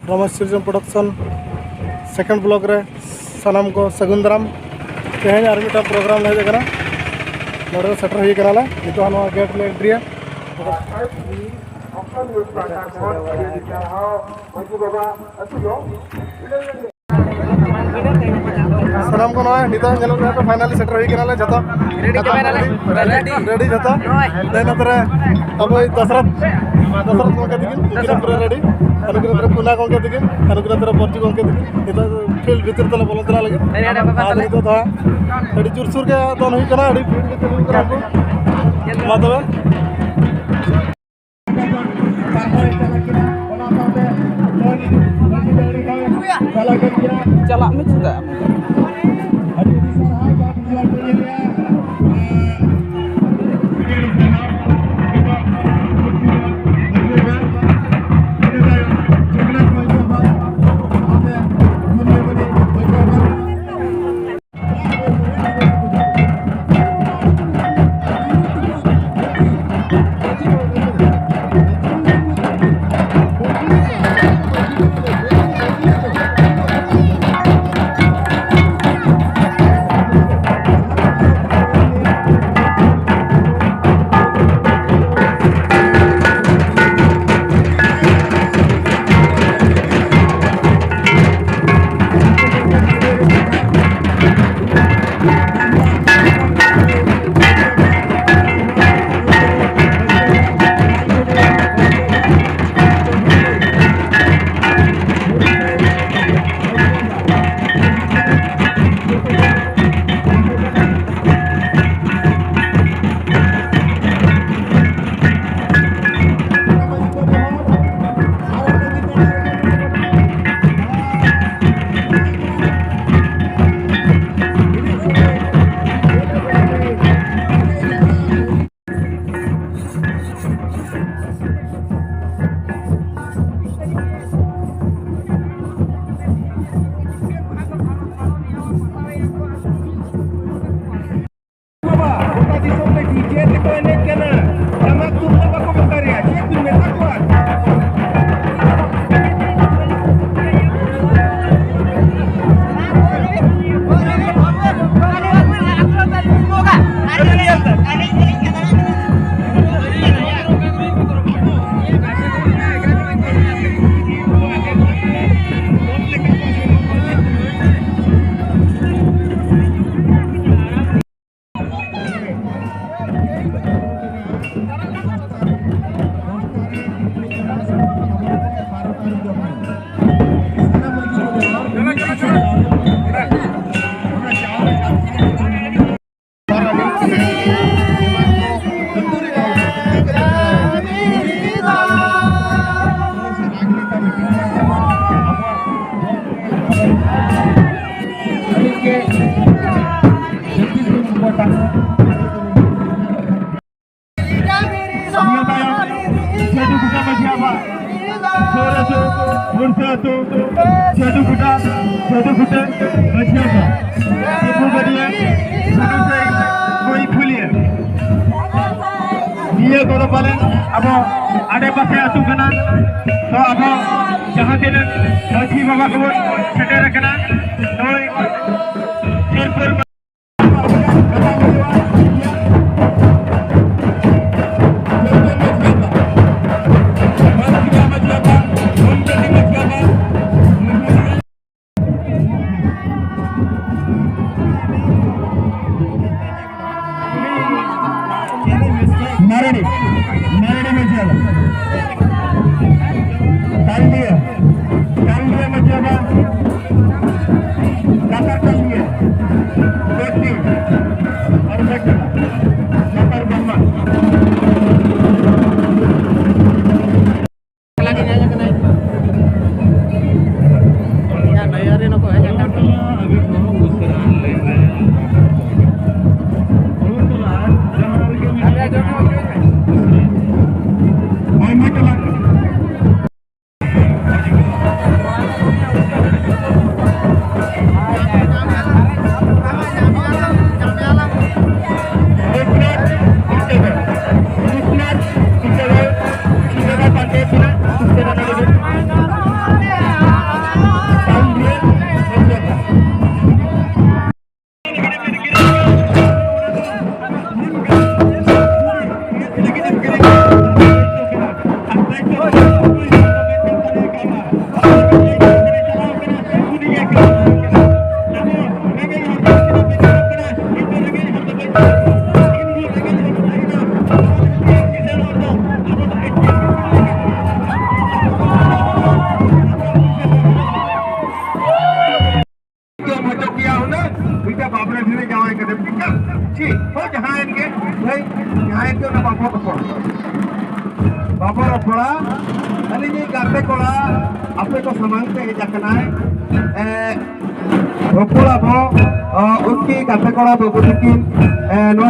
Ramesh सिरजन production second block रे सनाम को सगुन दाराम तेहन आर मिटा प्रोग्राम ले जगना नोडे सेटर ही कराला नितो हनो गेट ले एंट्री सनाम को नय नितो गेलो रे फाइनली सेटर ही कराला जतो रेडी जतो देन तरे अब दशरथ को के दिगिन पूरा रेडी अनुग्रह पुना को के दिगिन अनुग्रह बर्जी को के दिगिन नितो फील्ड भीतर तले बोल तला लगे आज नितो था रेडी चुरसुर के दोन ही करा रेडी फील्ड के चलू करा को माधव चला में juga अब आड़े पासे आतु कना तो अब जहां दिन लक्ष्मी बाबा को सेटेर कना तो सिरपुर ᱫᱷᱤᱨᱮ ᱫᱷᱤᱨᱮ ᱡᱟᱶᱟᱭ ᱠᱟᱛᱮ ᱴᱷᱤᱠ ᱦᱳᱭ ᱡᱟᱦᱟᱸᱭ ᱜᱮ ᱵᱷᱟई ᱡᱟᱦᱟᱸᱭ ᱜᱮ ᱚᱱᱟ ᱵᱟᱵᱚ ᱨᱚᱯᱚᱲᱟ ᱟᱹᱞᱤᱧ ᱜᱟᱛᱮ ᱠᱚᱲᱟ ᱟᱯᱮ ᱠᱚ ᱥᱟᱢᱟᱝ ᱛᱮ ᱦᱮᱡ ᱟᱠᱟᱱᱟᱭ ᱨᱚᱯᱚᱲᱟ ᱵᱚ उनकी गाते कोड़ा बाबू तकिन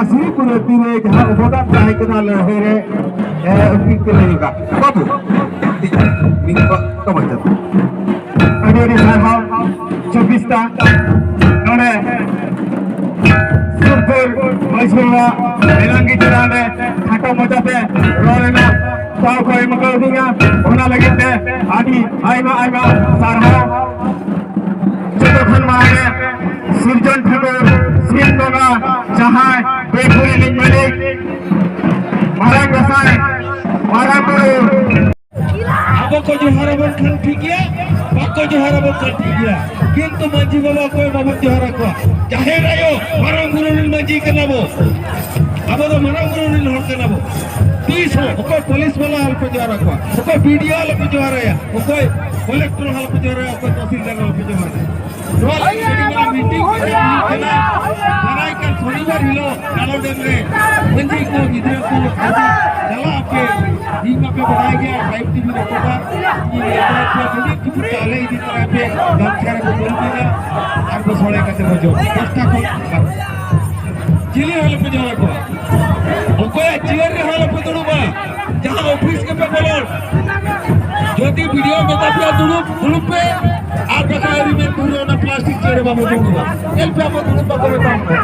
श्रीपुर तीरे जहाँ अवदान ताहे कना लड़ाई रे उनकी कलेगा बाबू तो मजा अड़ी साहा 24 टा नोड़े सुरपुर मजबूरा एलांगी चलाने खाटो मजा पे रोलेना ताऊ को इमकल दिया होना लगे थे आदि आइमा आइमा सारहा चतुर्खंड मारे सिरजन ठाकुर सिंधोगा जहां बेपुरी लिंगमलिक मारा गसाय मारा गुरु अब को जो हरबन खान ठीक है बाको जो हरबन खान ठीक है किंतु मंजी बाबा को बाबा जोहरा को चाहे रायो मारा गुरु निल मंजी कनाबो अब तो मारा गुरु निल होर कनाबो 30 को पुलिस वाला हल पे जोहरा को वीडियो हल पे जोहरा या को कलेक्टर हल पे जोहरा को तहसीलदार हल पे जोहरा मीटिंग शनिवार हिलो डालो डेमरे मंजी को इधर को चला आपके ये पे बनाया गया लाइव टीवी रिपोर्टर ये इधर पे चाले इधर तरह पे गंखेर को बोल दिया और को सोले का बजो दस्ता को जिले वाले पे जाना को ओको चियर वाले पे दुड़ुबा जहां ऑफिस के पे बोलो ज्योति वीडियो में तापिया दुड़ुब पे आप बताइए में पूरे ना प्लास्टिक चेहरे बाबू दुड़ुबा एल पे आप दुड़ुबा को काम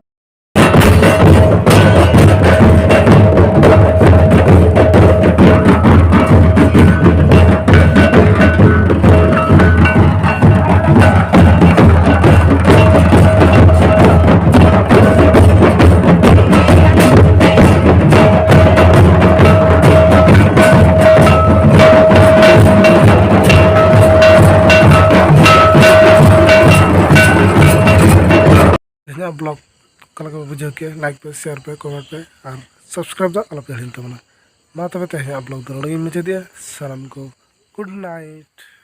ब्लॉग कल बुझे के लाइक पे शेयर पे कमेंट पे और सब्सक्राइब दा अलग हिंता मा तबे ते ब्लॉग दो मुझे दिया सलाम को गुड नाइट।